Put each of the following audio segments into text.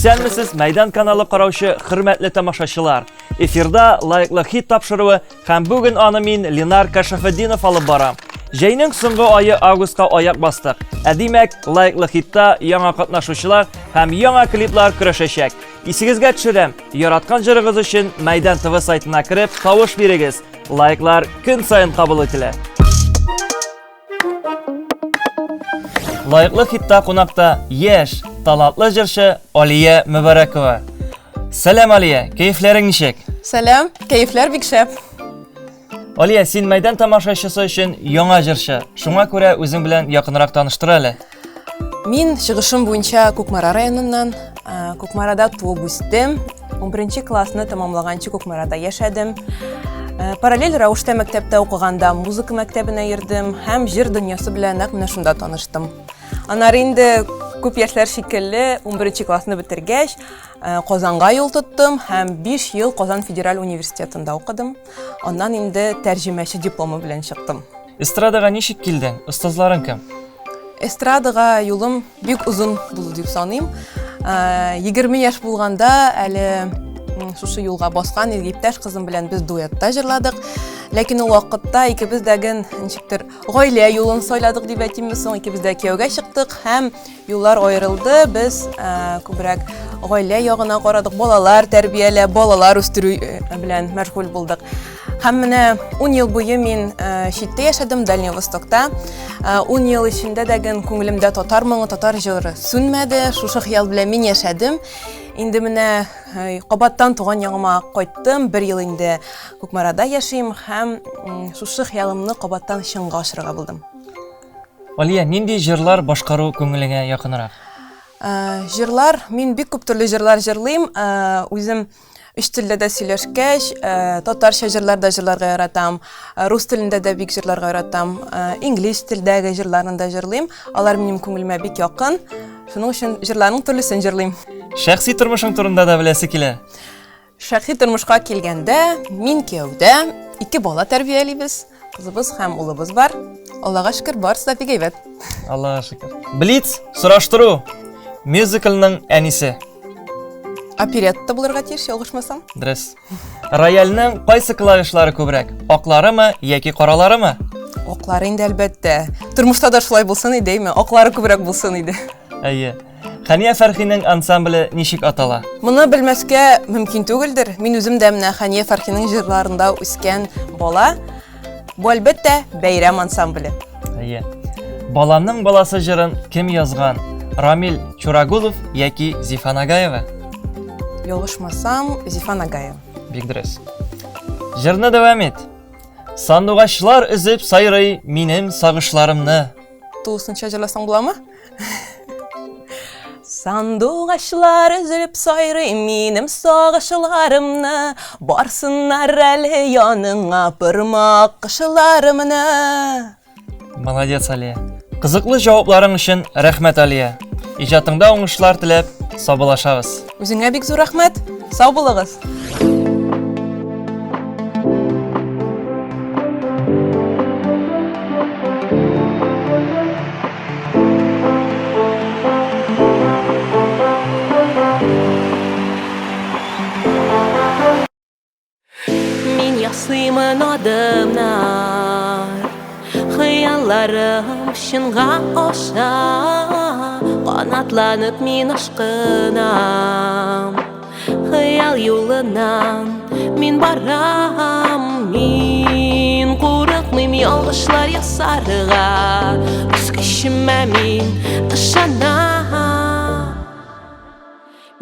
Исәнмесез, Мәйдан каналы караучы хөрмәтле тамашачылар. Эфирда лайыклы хит тапшыруы һәм бүген аны мин Ленар Кашафетдинов алып барам. Җәйнең соңгы айы августка аяк бастык. Димәк, лайыклы хитта яңа катнашучылар һәм яңа клиплар көрәшәчәк. Исегезгә төшерәм, яраткан җырыгыз өчен Мәйдан ТВ сайтына кереп тавыш бирегез. Лайклар көн сайын кабул ителә. Лайыклы хитта кунакта яшь, талантлы җырчы Алия Мөбарәкова. Сәлам, Алия, кәефләрең ничек? Сәлам, кәефләр бик шәп. Алия, син Мәйдан тамашачысы өчен яңа җырчы. Шуңа күрә үзең белән якынрак таныштыр әле. Мин чыгышым буенча Кукмара районыннан, Кукмарада туып үстем. 11 классны тәмамлаганчы Кукмарада яшәдем. Параллель рәвештә мәктәптә укыганда музыка мәктәбенә йөрдем һәм җыр дөньясы белән нәкъ менә шунда таныштым. Аннары инде күп яшьләр шикелле 11 классны бетергәч Казанга юл тоттым һәм 5 ел Казан федераль университетында укыдым. Аннан инде тәрҗемәче дипломы белән чыктым. Эстрадага ничек килдең? Остазларың кем? Эстрадага юлым бик узын булды дип саныйм. 20 яшь булганда әле шушы юлга баскан иптәш кызым белән без дуэтта җырладык. Ләкин ул вакытта икебез дә ничектер гаилә юлын сайладык дип әйтимме, соң икебез дә кияүгә чыктык һәм юллар аерылды. Без күбрәк гаилә ягына карадык, балалар тәрбияләп, балалар үстерү белән мәшгуль булдык. Һәм менә 10 ел буе мин читтә яшәдем, Дальний Востокта. 10 ел эчендә дә күңелемдә татар моңы, татар җыры сүнмәде. Шушы хыял белән мин яшәдем. Инде менә кабаттан туган яңама кайттым. 1 ел инде Кукмарада яшим һәм шушы хыялымны кабаттан чынга ашырга булдым. Алия, нинди җырлар башкару күңелеңә якынрак? Җырлар, мин бик күп төрле җырлар җырлыйм. Үзем 3 телдә дә сөйләшкәч, татарча җырларда җырларга яратам, рус телендә дә бик җырларга яратам, инглиз телдәге җырларны да җырлыйм. Алар минем күңелемә бик якын. Шуның өчен җырларның төрлесен җырлыйм. Шәхси тормышың турында да беләсе килә. Шәхси тормышка килгәндә, мин кияүдә 2 бала тәрбиялибез. Кызыбыз һәм улыбыз бар. Аллага шөкер, барысы да бик әйбәт. Аллага шөкер. Блиц, сораштыру. Мюзиклның әнисе. Оперетта булырга тиеш, ялгышмасам. Дөрес. Рояльнең кайсы клавишлары күбрәк? Акларымы яки караларымы? Аклары инде әлбәттә. Тормышта да шулай булсын иде, әйме? Аклары күбрәк булсын иде. Әйе. Хәния Фәрхинең ансамбле ничек атала? Моны белмәскә мөмкин түгелдер. Мин үзем дә менә Хәния Фәрхинең җырларында үскән бала. Бу әлбәттә бәйрәм ансамбле. Әйе. Баламның баласы җырын кем язган? Рамил Чурагулов яки Зифа Нагаева? Ялгышмасам, Зифа Нагаева. Бик дөрес. Җырны дәвам ит. Сандугачлар өзеп сайрый минем сагышларымны. Тулысынча җырласаң буламы? Сандугачлар өзеп сайрый минем сагышларымны, барсыннар әле яныңа пырмак кышларымны. Молодец, Алия. Кызыклы җавапларың өчен рәхмәт, Алия. Иҗатыңда уңышлар теләп, саубуллашабыз. Үзеңә бик зур рәхмәт. Сау булыгыз. Мин ясыймын адымнар, хыялларым чынга аша, канатланып мин ашкынам, хыял юлынан мин барам, мин курыкмыйм ялгышлар ясарга, үз көчемә мин ышанам.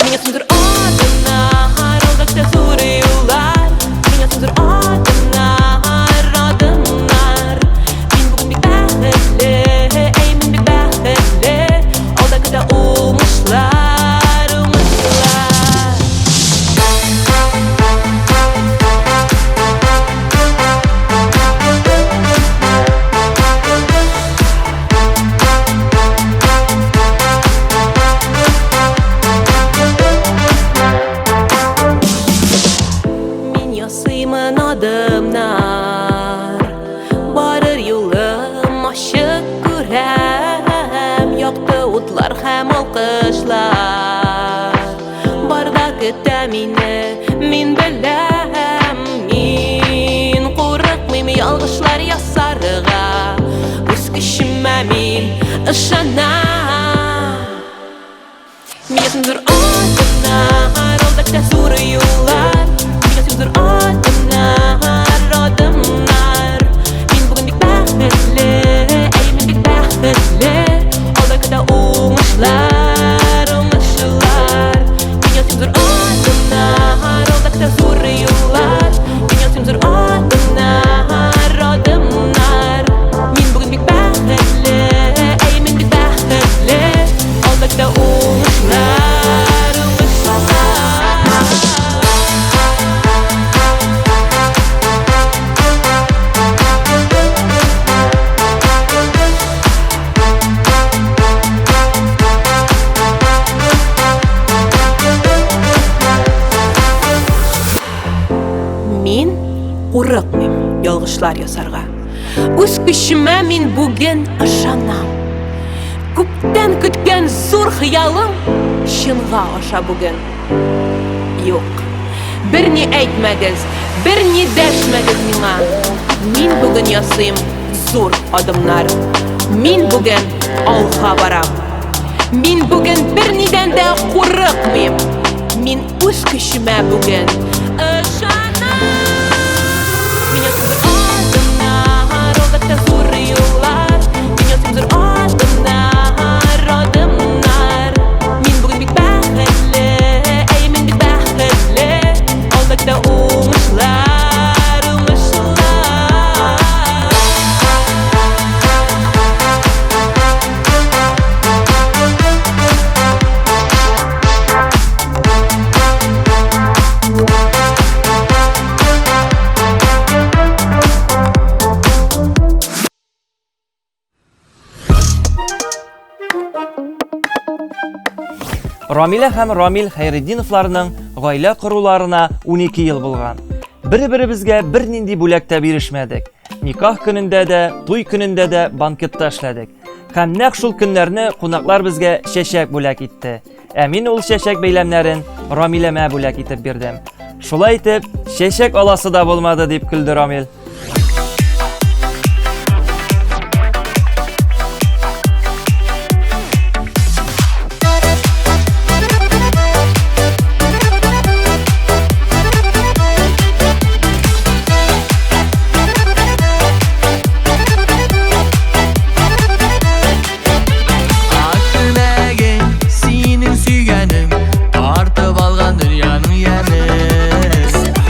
Миңа сүндер адымнар, алда зур юллар, миңа сүндер адымнар, адымнар. Мин бүген бик бәхетле, әй мин бик бәхетле, алда көтә уңышлар, уңышлар. meni, min bilem. Min qorqmayım yalğışlar yasarığa. Öz kişime min ışanam. Miyasimdir adımlar, oldakta zor yollar. Miyasimdir adımlar, adımlar. Min bugün bik bəxtli, ey min bik bəxtli. Oldakta uğuşlar, uğuşlar. Miyasimdir adımlar, oldakta zor yollar. Miyasimdir adımlar, adımlar. Min bugün bik bəxtli, ey min bik bəxtli. Oldakta uğuşlar, uğuşlar. Min qorqmayım yalğışlar yasarğa. Öz küşüme min bugün ışanam. Көптен күткен зор хыялым шынға аша бүгін. Yok, bir ni әйтмәгез, bir ni дәшмәгез миңа. Мин бүген ясыйм зор адымнар. Мин бүген алға барам. Мин бүген bir нидән дә курыкмыйм. Мин үз көчемә бүген ышанам. Мин ясыйм адымнар, алда зур юллар. Мин ясыйм adımlar, adımlar. Min bugün bik bəxtli, ey min bik bəxtli. Oldakta uğuşlar, uğuşlar. Рамилә һәм Рамил Хәйретдиновларның гаилә коруларына 12 ел булган. Бер-беребезгә бернинди бүләктә бирешмәдек. Никах көнендә дә, туй көнендә дә банкетта эшләдек. Һәм нәкъ шул көннәрне кунаклар безгә чәчәк бүләк итте. Ә мин ул чәчәк бәйләмнәрен Рамиләмә бүләк итеп бирдем. Шулай итеп, чәчәк аласы да булмады дип көлде Рамил.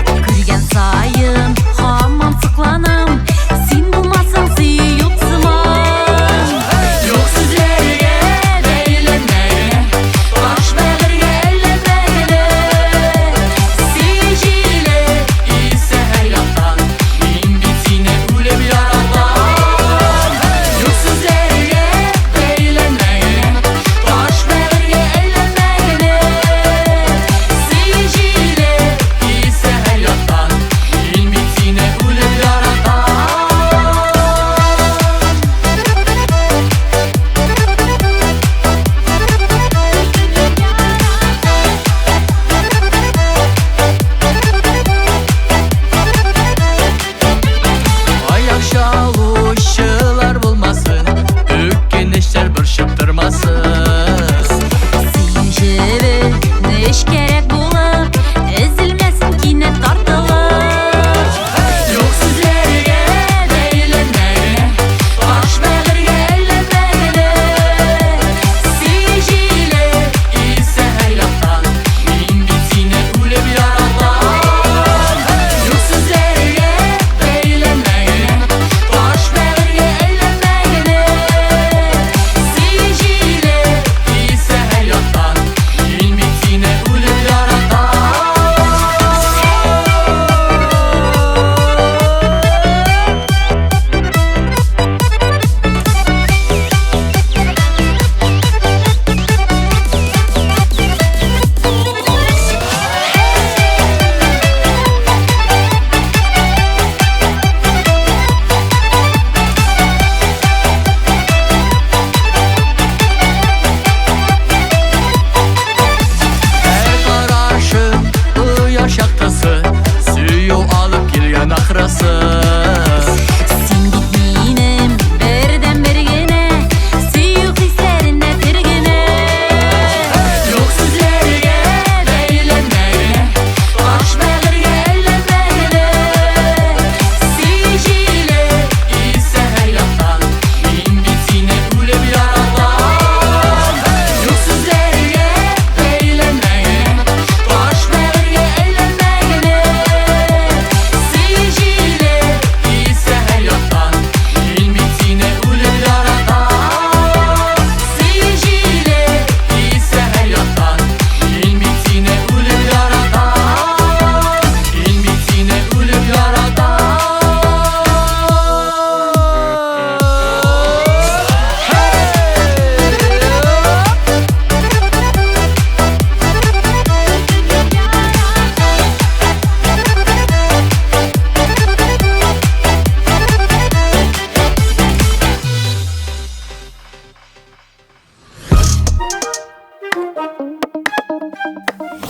Көрген сайын хамам сық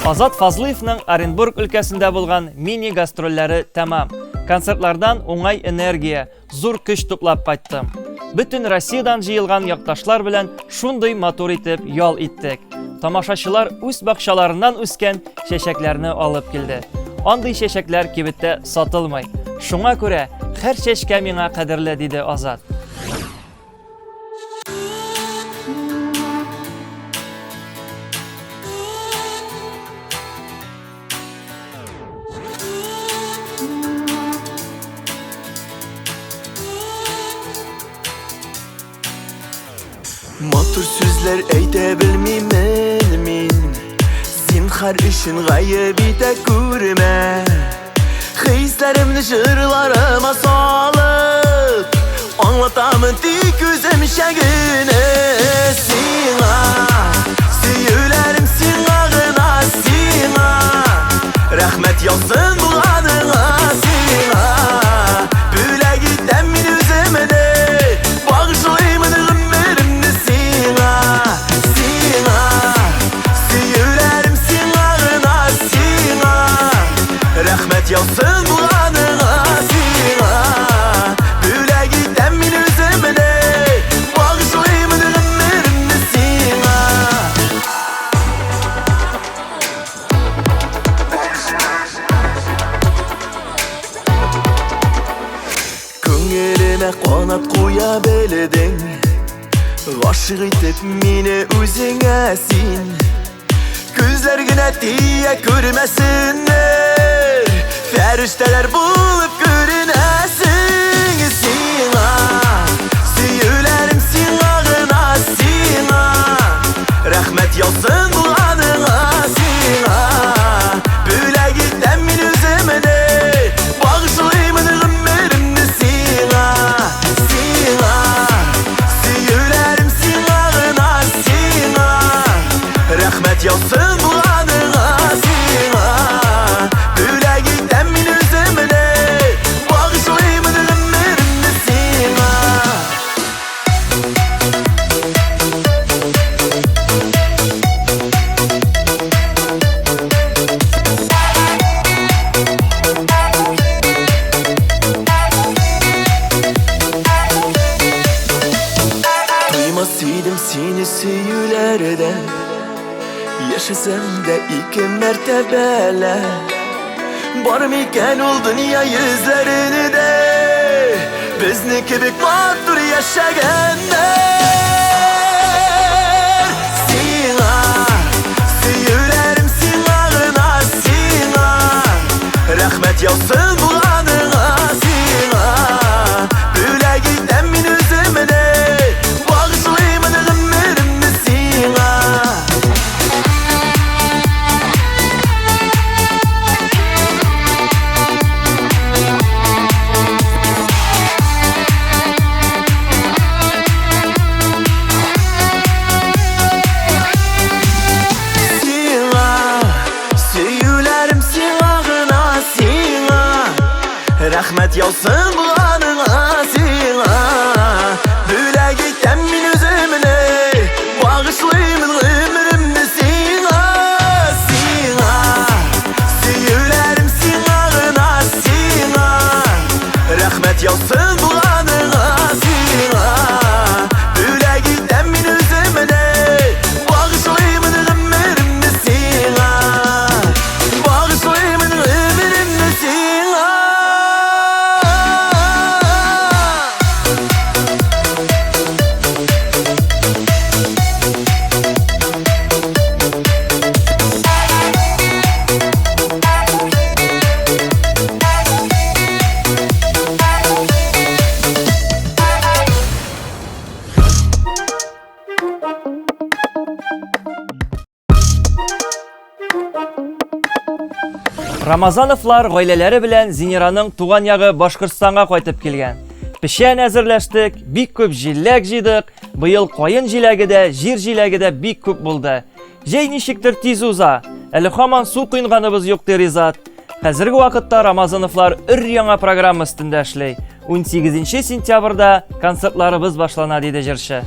Азат Фазлыевның Оренбург өлкәсендә булган мини-гастрольләре тәмам. Концертлардан уңай энергия, зур көч туплап кайттым. Бөтен Россиядан җыелган якташлар белән шундый матур итеп ял иттек. Тамашачылар үз бакчаларыннан үскән чәчәкләрне алып килде. Андый чәчәкләр кибеттә сатылмый. Шуңа күрә һәр чәчкә миңа кадерле, диде Азат. Матур сүзләр әйтә белмимен мин, зинһар өчен гаеп итә күрмә. Хисләремне җырларыма салып, аңлатамын тик үземчә генә. Сиңа, сөйләрем сиңа гына, сиңа рәхмәт яусын булганыңа, сиңа бүләк итәм мин үземне, багышлыймын гомеремне сиңа. Сиңа, сөйләрем сиңа гына, сиңа рәхмәт яусын булганыңа, сиңа бүләк итәм мин үземне, багышлыймын гомеремне сиңа. Күңелемә канат куя белдең, гашык итеп мине үзеңә син. Күзләр генә тия күрмәсеннәр, фәрештәләр булып күренәсең. Сиңа, сөйләрем сиңа гына, сиңа рәхмәт яусын булганыңа, сиңа бүләк итәм мин үземне, багышлыймын гомеремне сиңа. Сиңа, сөйләрем сиңа гына, сиңа рәхмәт яусын булганыңа, сиңа бүләк итәм мин үземне, багышлыймын гомеремне сиңа. Duymaz idim seni сөйләрдән, яшәсәм дә ике мәртәбәлә. Бар микән ул дөнья йөзләрендә, безне кебек матур яшәгәннәр. Сиңа, сөйләрем сиңа гына, сиңа рәхмәт яусын булганыңа, сиңа бүләк итәм мин үземне, багышлыймын гомеремне сиңа. Сиңа, сөйләрем сиңа гына, сиңа рәхмәт яусын булганыңа, сиңа бүләк итәм мин үземне, багышлыймын гомеремне сиңа. Сиңа, сөйләрем сиңа гына, сиңа рәхмәт яусын булганыңа, сиңа бүләк итәм мин үземне, багышлыймын гомеремне сиңа, багышлыймын гомеремне сиңа. Рамазановлар гаиләләре белән Зинираның туган ягы Башкортстанга кайтып килгән. Пешән әзерләштек, бик күп җиләк җыйдык. Быел каен җиләге дә, җир җиләге дә бик күп булды. Җәй ничектер тиз уза. Әле һаман су куйганыбыз юк, ди Ризат. Хәзерге вакытта Рамазановлар өр-яңа программа өстендә эшли. 18 сентябрьдә концертларыбыз башлана, диде җырчы.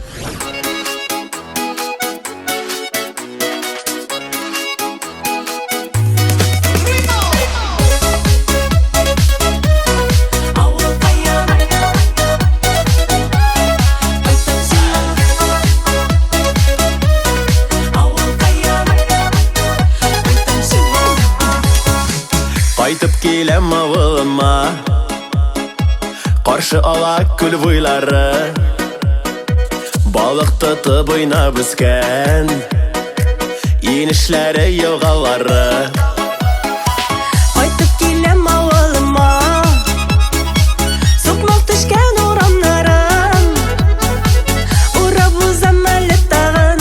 Каршы ала күл буйлары, балык тотып уйнап үскән, инешләре елгалары. Кайтып киләм авылыма, сукмак төшкән урамнарым, урап узам әле тагын,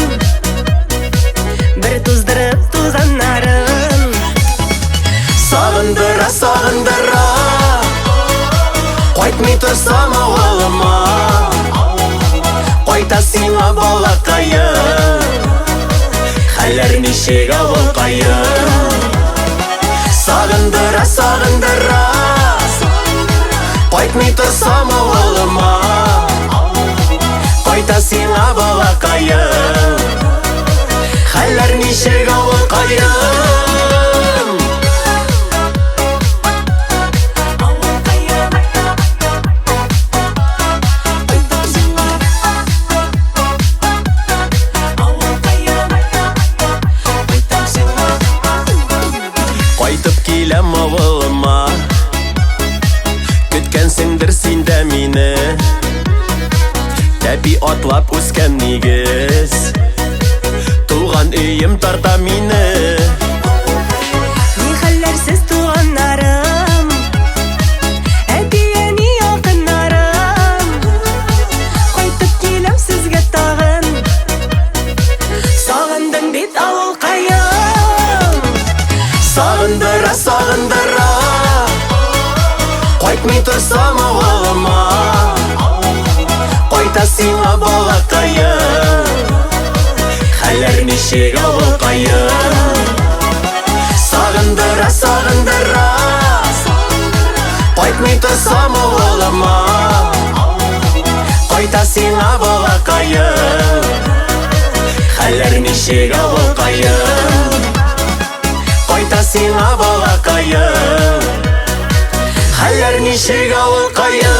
бер туздырып тузаннарым. Сагындыра, сагындыра, кайтмый торсам авылыма, кайта сиңа балакаем, хәлләр ничек авылкаем. Сагындыра, сагындыра, кайтмый торсам авылыма, кайта сиңа балакаем, хәлләр ничек авылкаем. Кайтып киләм авылыма, көткәнсеңдер син дә мине, тәпи атлап үскән нигез, туган өем тарта мине. Ни хәлләрсез туганнарым, әти-әни якыннарым, кайтып киләм сезгә тагын, сагындым бит авылкаем. Сагындыра, сагындыра, кайтмый торсам авылыма, кайта сиңа балакаем, хәлләр ничек авылкаем. Сагындыра, сагындыра, кайтмый торсам авылыма, кайта сиңа балакаем, хәлләр ничек авылкаем. Кайта сиңа балакаем, хәлләр ничек авылкаем.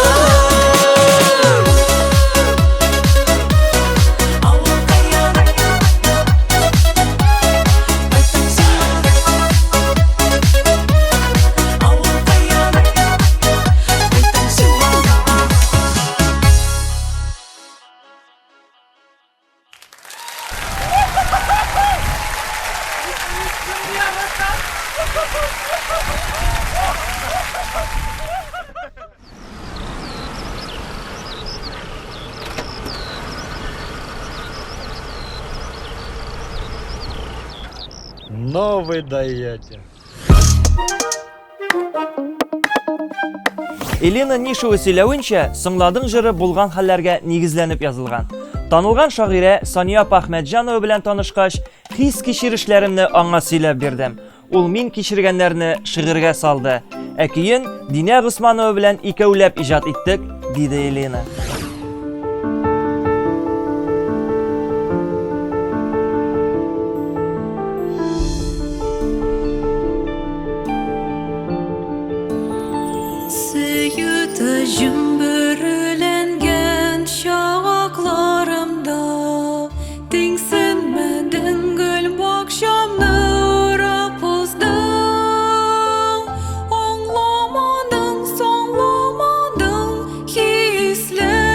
Ну вы даете. Елена Нишева сөйләвенчә, сыңладың җыры булган хәлләргә нигезләнеп язылган. Танылган шагыйрә Сания Ахмәтҗанова белән танышкач, хис кичерешләремне аңа сөйләп бирдем. Ул мин кичергәннәрне шигырьгә салды. Ә кейін Динә Госманова белән икәүләп иҗат иттек, диде Елена. Сөюті жүмбірленген шағақларымда, теңсінмәдің гүл бақшамны ұрап бұздың. Оңламадың, соңламадың, хислер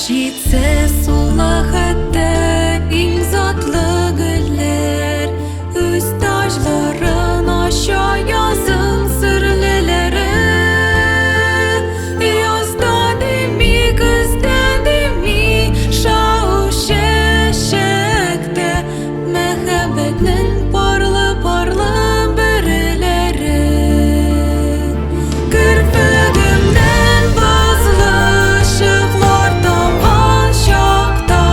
Житсе сулахатта иң затлы гөлләр, үз таҗларын аша язым серлеләре. Язда дими, көздә дими, шау шәшәктә мәхәббәтнең парлы бөреләре. Керфегемнән базлы ышыклар тамган чакта,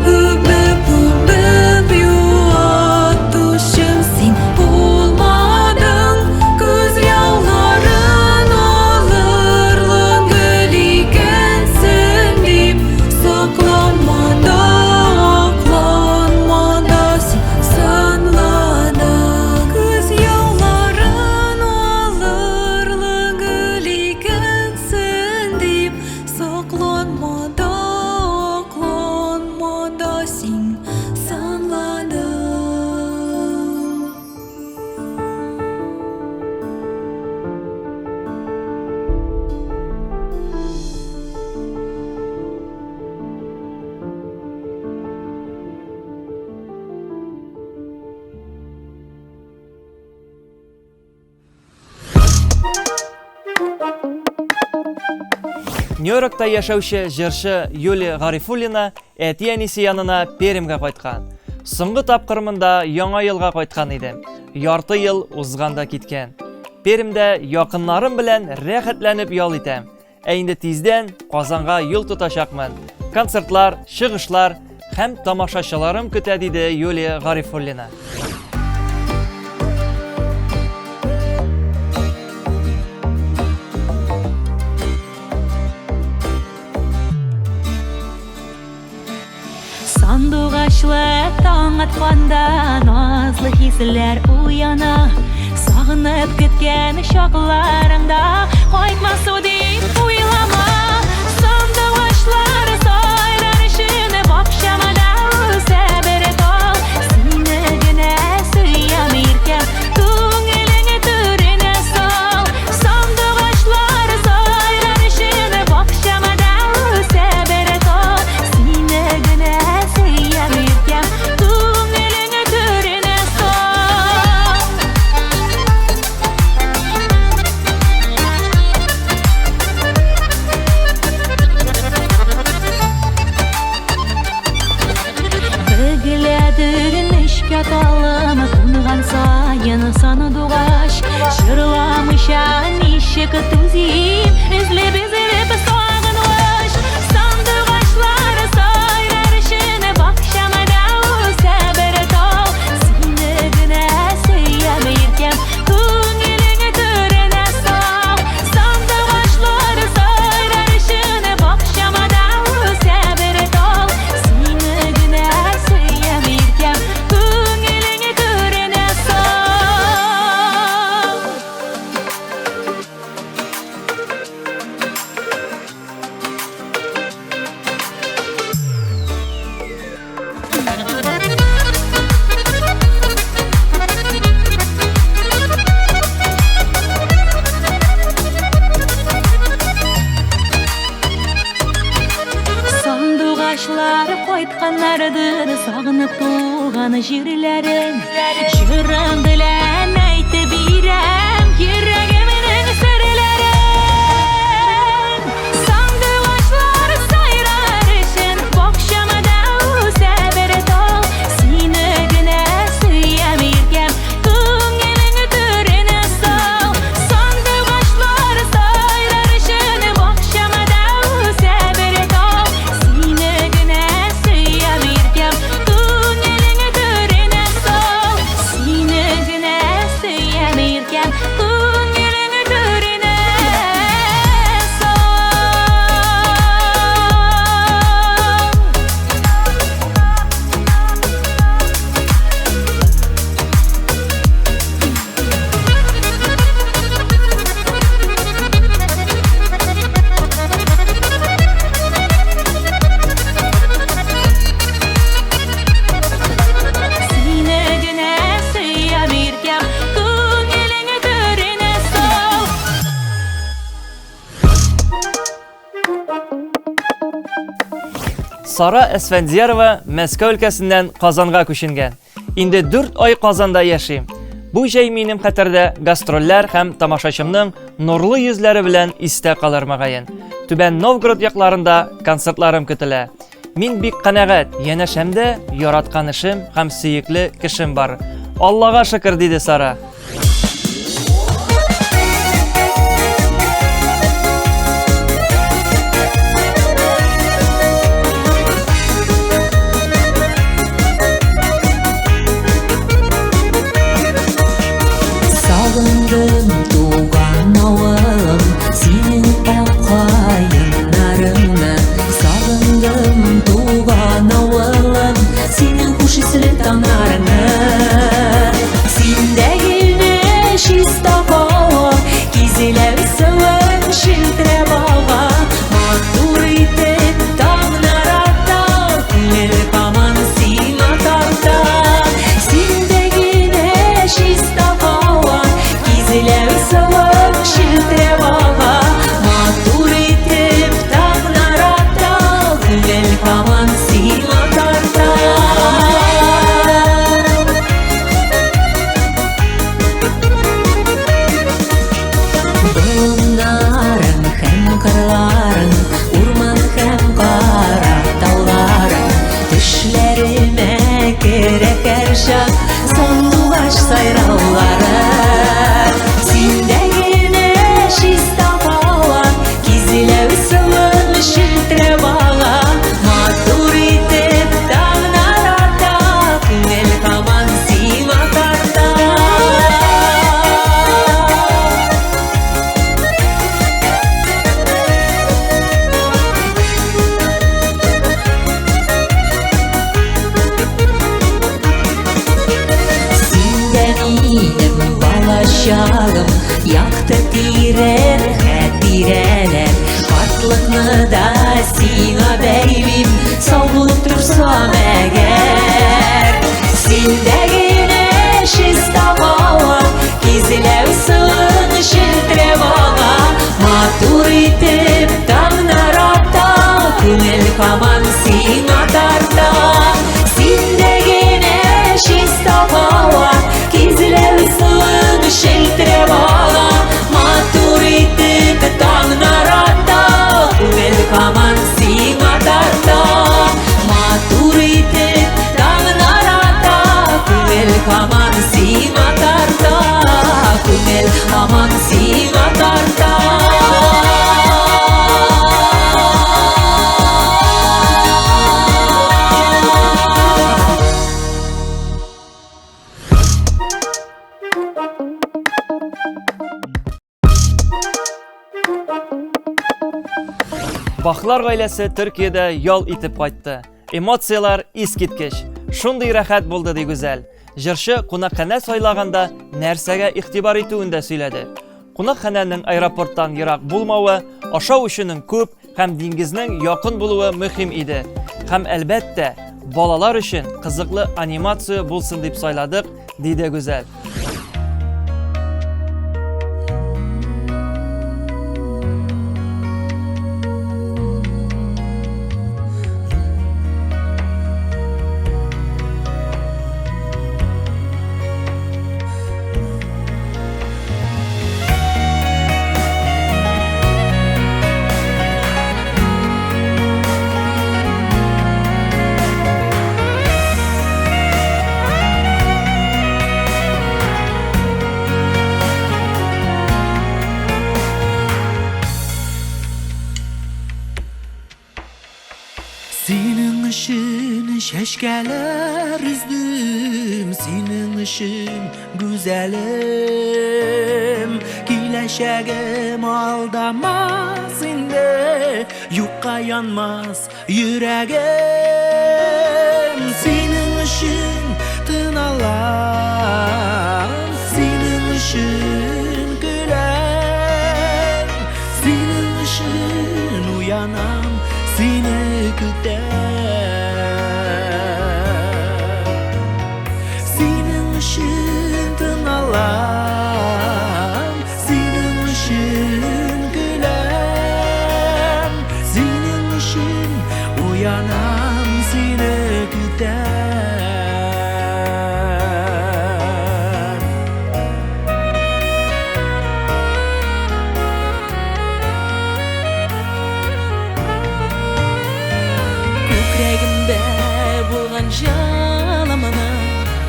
үбеп юатучым син булмадың. Күз яуларын алырлык гөл икәнсең дип, сакланмада, акланмада син санлада. Күз яуларын алырлык гөл икәнсең дип, сакланмада, акланмада син санлада. Нью-Йоркта яшәүче җырчы Юлия Гарифуллина әти-әнисе янына Пермгә кайткан. Соңгы тапкыр монда яңа елга кайткан иде. Ярты ел узганда киткән. Пермдә якыннарым белән рәхәтләнеп ял итәм. Ә инде тиздән Казанга юл тотачакмын. Концертлар, чыгышлар һәм тамашачыларым көтә диде Юлия Гарифуллина. Сандугачлы таң атканда назлы хисләр уяна. Сагынып көткән чакларыңда кайтмасу дип уйлама. Сандугачлар сайрар өчен бакчамада үсә бер тал. Сине генә сөям иркәм, күңелеңне түренә сал. Сандугачлар сайрар өчен бакчамада үсә бер тал. Сине генә сөям иркәм, күңелеңне түренә сал. Бөгеләдер нечкә талым, кунган сайын саны дугаш. Җырламыйча ничек түзим, эзлеп сагыныш. Сандугачлар сайрар өчен бакчамада үсә бер тал. Сине генә сөям иркәм, күңелеңне түренә сал. Сандугачлар сайрар өчен бакчамада үсә бер тал. Сине генә сөям иркәм, күңелеңне түренә сал. Сандугачлар кайтканнардыр, сагынып туган җирләрен. Җырым белән әйтеп бирәм йөрәгемнең серләрен. Сандугачлар сайрар өчен бакчамада үсә бер тал. Сине генә сөям иркәм, күңелеңне түренә сал. Сандугачлар сайрар өчен бакчамада үсә бер тал. Сине генә сөям иркәм, күңелеңне түренә сал. Сине генә сөям иркәм, күңелеңне Sara Esfendiyarova Мәскәү өлкәсеннән Казанга күченгән. Инде 4 ай Казанда яшим. Бу җәй минем хәтердә гастрольләр һәм тамашачымның нурлы йөзләре белән истә калыр мөгаен. Түбән Новгород якларында концертларым көтелә. Мин бик канәгать, янәшәмдә яраткан эшем һәм сөекле кешем бар. Аллага шөкер, диде Сара. Sağındım tuğan avım senin akayınlarını. Sağındım tuğan avım senin hoş isli tanarını. Sinde güneş istava gizile sığın şiltre bağa. Matur itip dağnarata gül kaman sima tarta. Sinde güneş istava gizile sığın şiltre bağa. Matur itip dağnarata gül kaman sima tarta. Bunların hem kırların, urman hem kara dağların. Düşlerime gerek her şak, sandılaş sayraları. Sinde güneş istava, gizile ısılın şiltre bağa. Matur itip dağnarata, el kaman sima tarta. Benim balaşağım yaktı tirer hedireler. Kartlıkны da sina beylim savulup tursam eğer. Sinde güneş istava gizile ısın şiltre bağa. Matur itip dağnarata gül kaman sina tarta. Sinde güneş istava gizile ısın şiltre bağa. Matur itip dağnarata gül kaman sima tarta. Matur itip dağnarata gül kaman sima tarta. Gül kaman sima tarta. Бахлар гаиләсе Төркиядә ял итеп кайтты. Эмоциялар искиткеч. Шундый рәхәт булды ди гүзәл. Җырчы кунакханә сайлаганда нәрсәгә игътибар итүен дә сөйләде. Кунакханәнең аэропорттан ерак булмавы, ашау өченең күп һәм диңгезнең якын булуы мөһим иде. Һәм әлбәттә, балалар өчен кызыклы анимация булсын дип сайладык, диде гүзәл. Senin ışın şeşkeler üzdüm, senin ışın güzelim. Kileşegim aldamaz inde, yukka yanmaz yüreğim. Senin ışın tınalar, senin ışın güler. Senin ışın uyanam, seni güder. Senin ışın tınalar, senin ışın güler. Senin ışın uyanam, gider. Kükrəgimdə bulğan jalamana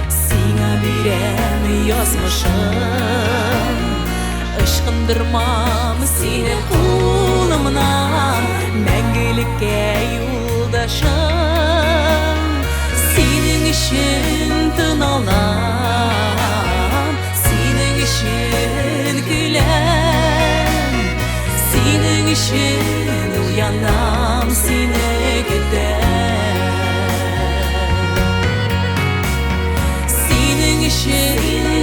Sina birəm yazmışım Işqındırmam seni kulumdan Məngəlikə yoldaşım Senin işin tın alam Senin işin güləm Senin işin uyanam seni gider Senin işin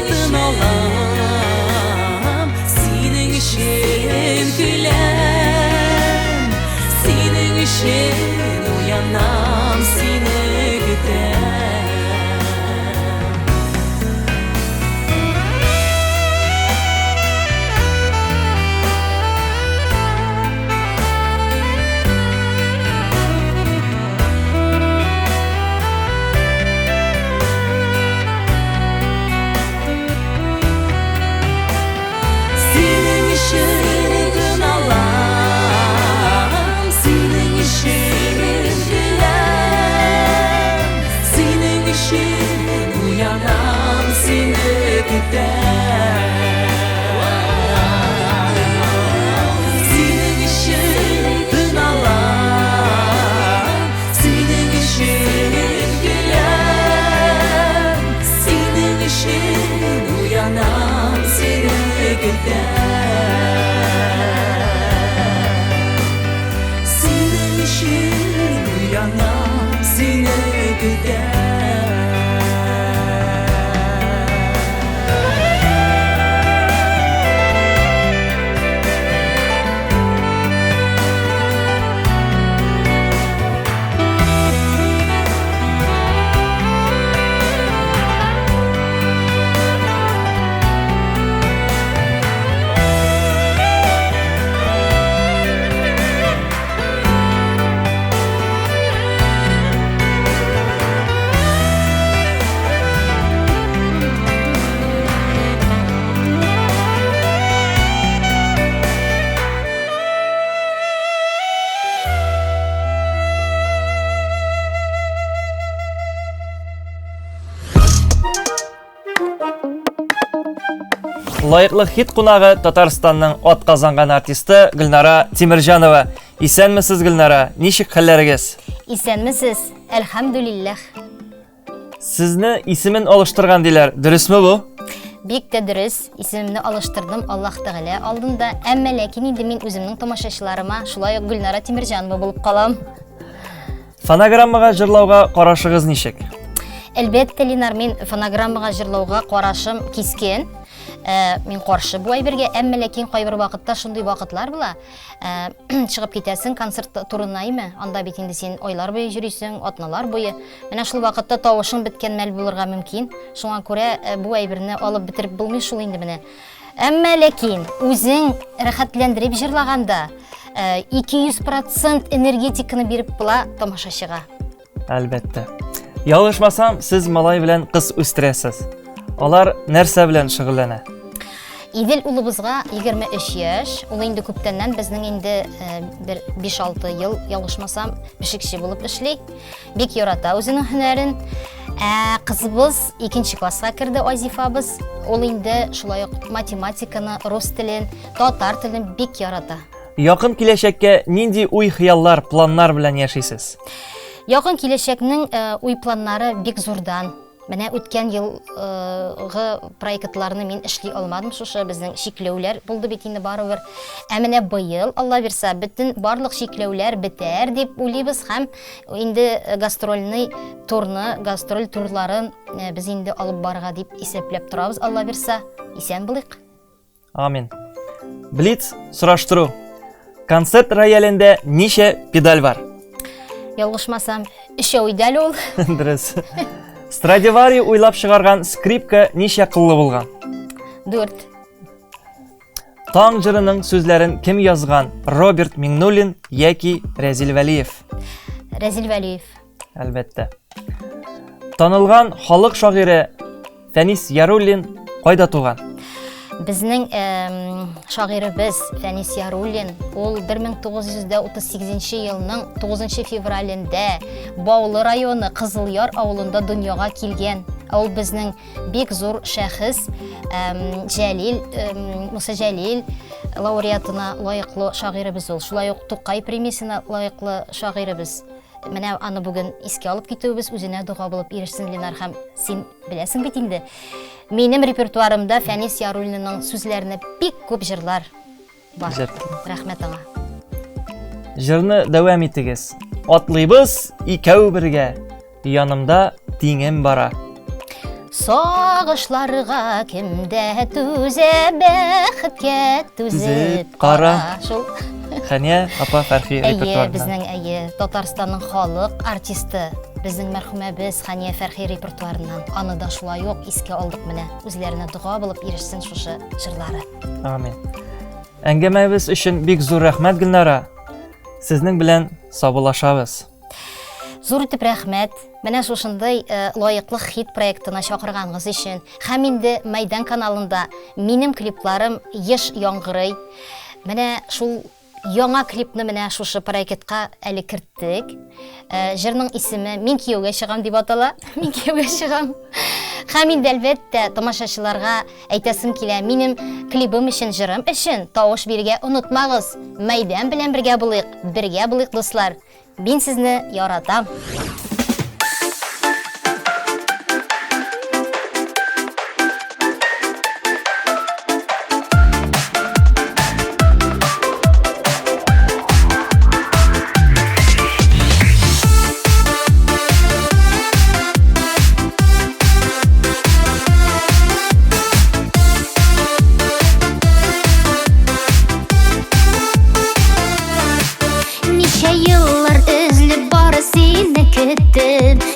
tın alam Senin işin gülem Senin işin uyanam seni gider Senin işin alam Senin işin gülem Senin işin uyanam seni gider Senin işin alam Senin işin gülem Senin işin uyanam seni Senin işin uyanam seni gider Лайыклы хит кунагы Татарстанның атказанган артисты Гөлнара Тимирҗанова. Исәнмесез, Гөлнара? Ничек хәлләрегез? Исәнмесез? Әлхәмдүлилләх. Сезне исемен алыштырган диләр. Дөресме бу? Бик тә дөрес. Исемемне алыштырдым Аллаһ Тәгалә алдында. Әмма ләкин инде мин үземнең тамашачыларыма шулай ук Гөлнара Тимирҗанова булып калам. Фонограммага җырлауга карашыгыз ничек? Әлбәттә, Линар, мин фонограммага җырлауга карашым кискен. Мин каршы бу әйбергә, әмма ләкин кайбер вакытта шундый вакытлар була. Чыгып китәсең концерт турынаймы? Анда бит инде син айлар буе йөрисең, атналар буе. Менә шул вакытта тавышың беткән мәл булырга мөмкин. Шуңа күрә бу әйберне алып бетереп булмый шул инде менә. Әмма ләкин үзең рәхәтләндереп җырлаганда 200% энергетиканы биреп була тамашачыга. Әлбәттә. Ялгышмасам, сез малай белән кыз үстерәсез. Алар нәрсә белән шөгыльләнә? Идел улыбызга 23 яшь. Ул инде күптәннән безнең инде 5-6 ел ялгышмасам бишекче булып эшли. Бик ярата үзенең һөнәрен. Кызыбыз 2нче класска керде, Азифабыз. Ул инде шулай ук математиканы, рус телен, татар телен бик ярата. Якын киләчәккә нинди уй-хыяллар, планнар белән яшисез? Якын киләчәкнең уй-планнары бик зурдан. Менә үткән елгы проектларны мин эшли алмадым, шушы безнең шикләүләр булды бит инде барыбер. Ә менә быел, Алла бирсә, бөтен барлык шикләүләр бетәр дип уйлыйбыз һәм инде гастрольный турны, гастроль турларын без инде алып барырга дип исәпләп торабыз. Алла бирсә, исән булыйк. Амин. Блиц сораштыру. Концерт роялендә ничә педаль бар? Ялгышмасам, 3 идәл ул. Дөрес. Страдивари уйлап чыгарган скрипка ничә кыллы булган? 4. Таң җырының сүзләрен кем язган? Роберт Миңнуллин яки Рәзил Вәлиев? Рәзил Вәлиев. Әлбәттә. Танылган халык шагыйре Фәнис Яруллин кайда туган? Безнең шагыйребез Фәнис Яруллин ул 1938 елның 9 февралендә Баулы районы Кызылъяр авылында дөньяга килгән. Ул безнең бик зур шәхес Җәлил Муса Җәлил лауреатына лаеклы шагыйребез ул. Шулай ук Тукай премиясенә лаеклы шагыйребез. Менә аны бүген искә алып китүебез үзенә дуга булып ирешсен, Ленар, һәм син беләсең бит инде. Минем репертуарымда Фәнис Яруллинның сүзләренә бик күп җырлар бар. Рәхмәт аңа. Җырны дәвам итегез. Атлыйбыз икәү бергә. Янымда тиңем бара. Сагышларга кемдә түзә, бәхеткә түзеп кара. Шул. Хәния апа Фәрхи Әйе, репертуарында. безнең Татарстанның халык артисты, безнең мәрхүмәбез Хәния Фәрхи репертуарыннан. Аны да шулай ук искә алдык менә. Үзләренә дуга булып ирешсен шушы җырлары. Амин. Әңгәмәбез өчен бик зур рәхмәт, Гөлнара. Сезнең белән саубуллашабыз. Зур итеп рәхмәт. Менә шушындай лаеклы хит проектына чакырганыгыз өчен. Һәм инде Мәйдан каналында минем клипларым еш яңгырый. Менә шул яңа клипны менә шушы проектка әле керттек. Җырның исеме Мин кияүгә чыгам дип атала. Мин кияүгә чыгам. Һәм инде әлбәттә тамашачыларга әйтәсем килә, минем клибым өчен, җырым өчен тавыш бирергә онытмагыз. Мәйдан белән бергә булыйк дуслар. Мин сезне яратам.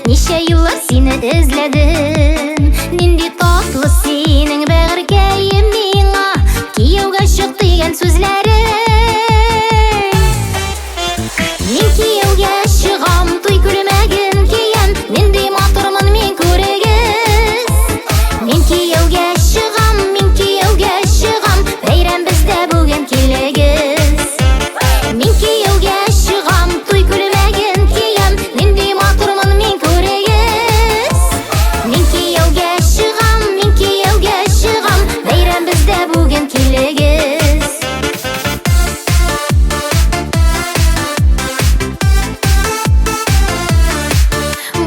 Ничә еллар сине эзләдем, нинди татлы синең бәгырькәем миңа, кияүгә чык дигән сүзләрең. Мин кияүгә чыгам, туй күлмәген киям, нинди матурмын мин күрегез. Мин кияүгә чыгам, бәйрәм бездә бүген килегез. Мин кияүгә чыгам, туй күлмәген киям, нинди матурмын мин күрегез. Мин кияүгә чыгам, бәйрәм бездә бүген килегез.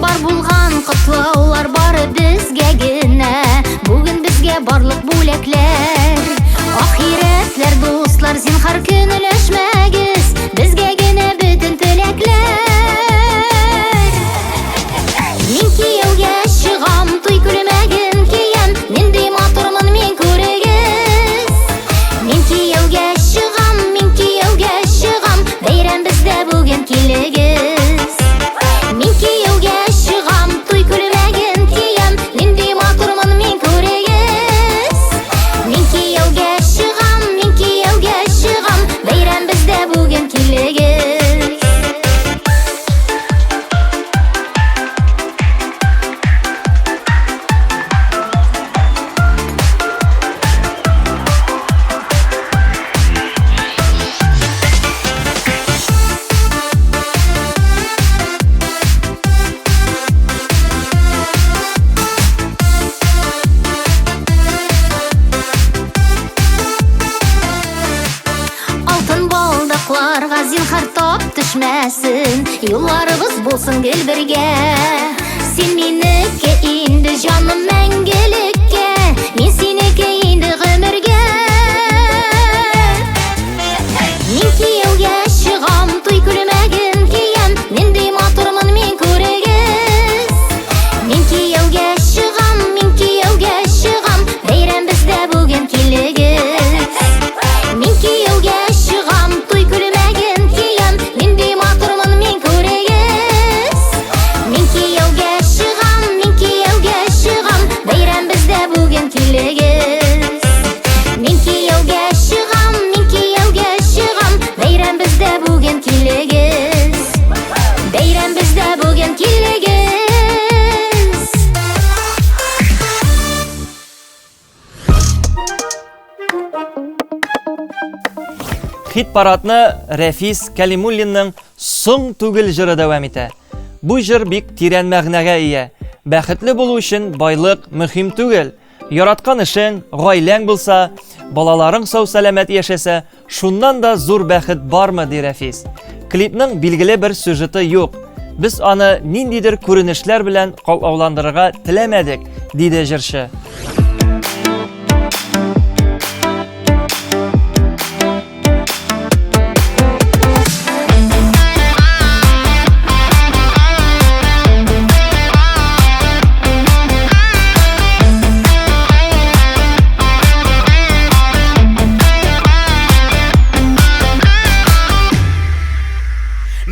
Бар булган котлаулар бары безгә генә, бүген безгә барлык бүләкләр. Ахирәтләр, дуслар, зинһар көнләшмәгез, безгә генә бөтен теләкләр. Мин кияүгә чыгам, туй күлмәген киям, нинди матурмын мин күрегез. Мин кияүгә чыгам, бәйрәм бездә бүген килегез. Мин кияүгә чыгам, туй күлмәген киям, нинди матурмын мин күрегез. Мин кияүгә чыгам, бәйрәм бездә бүген килегез. Алтын балдакларга зинһар тап төшмәсен, юлларыбыз булсын гел бергә. Син минеке инде җаным мәңгелеккә, мин синеке инде гомергә. Мин кияүгә чыгам, туй күлмәген киям, нинди матурмын мин күрегез. Мин кияүгә чыгам, бәйрәм бездә бүген килегез. Мин кияүгә чыгам, туй күлмәген киям, нинди матурмын мин күрегез. Мин кияүгә чыгам, бәйрәм бездә бүген килегез. Мин кияүгә чыгам, Хит парадны Рәфис Кәлимуллинның «Соң түгел» җыры дәвам итә. Бу җыр бик тирән мәгънәгә ия. Бәхетле булу өчен байлык мөһим түгел. Яраткан эшең, гаиләң булса, балаларың сау-сәламәт яшәсә, шуннан да зур бәхет бармы, ди Рәфис. Клипның билгеле бер сюжеты юк. Без аны ниндидер күренешләр белән калауландырырга теләмәдек, диде җырчы.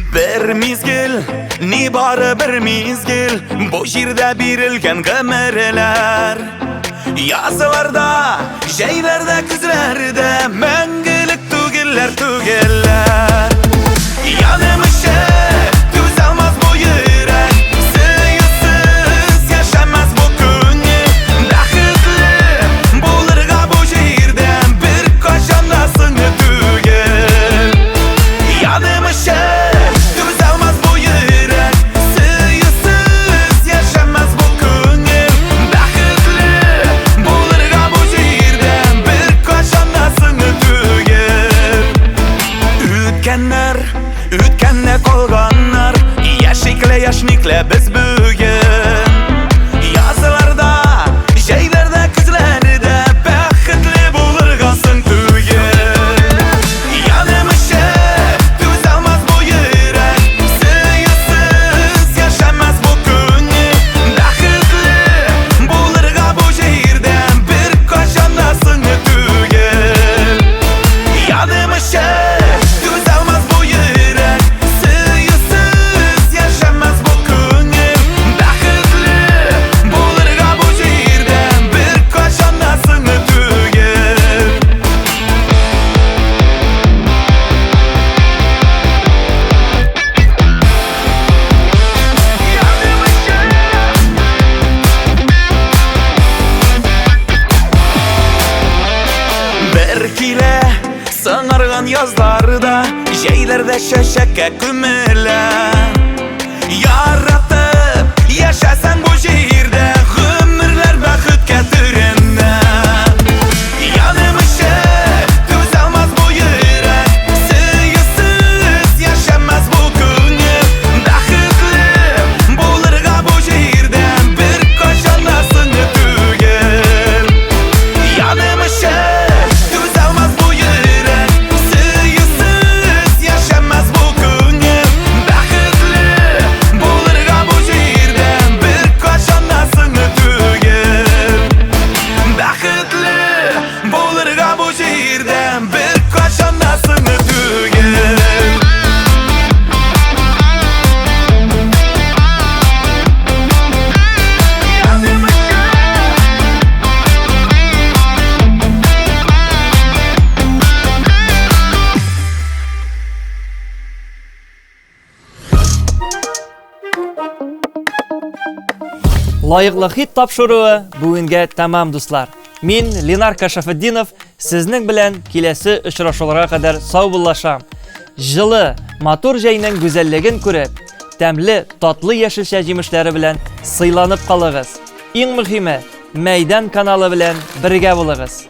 Bir mizgil, ni bari bir mizgil, bu jirde birilgen gımerler. Yazılarda, şeylerde, küzlerde, мәңгілік түгелләр, түгелләр. Yanımışı, düzelmez bu yürek, sıyısız yaşamaz bu günü. Бәхетле булырга bu jirden bir kaşanda sını түгел. Yanımışı, düzelmez bu yürek, sıyısız yaşamaz bu günü. Бәхетле булырга bu jirden bir kaşanda sını түгел. Үткәнне калганнар, яшикле яшникле без бүген. Языларда, җәйләрдә, күзләрдә бәхетле булыргасың түгел. Yanımışı, düzelmez bu yürek, sıyısız yaşamaz bu günü. Бәхетле булырга bu җирдән bir kaşanda сыңы түгел. Yanımışı, düzelmez bu yürek, sıyısız yaşamaz bu günü. Бәхетле булырга bu җирдән bir kaşanda сыңы түгел. Bir kile сыңарган язларда, җәйләрдә чәчәккә күмелә. Яратып яшәсәң бу җирдә, гомерләр бәхеткә төренә. Yanımışı, düzelmez bu yürek, sıyısız yaşamaz bu günü. Бәхетле булырга bu җирдән bir kaşanda сыңы түгел. Yanımışı, düzelmez bu yürek, sıyısız yaşamaz bu günü. Бәхетле булырга bu җирдән bir kaşanda сыңы түгел. Бәхетле булырга bu җирдән bir kaşanda сыңы түгел. Лайыклы хит тапшыруы бүгенгә тәмам, дуслар. Мин, Ленар Кашафетдинов, сезнең белән киләсе очрашуларга кадәр сау булашам. Җылы, матур җәйнең гүзәллеген күреп, тәмле, татлы яшелчә җимешләре белән сыйланып калыгыз. Иң мөһиме, Мәйдан каналы белән бергә булыгыз.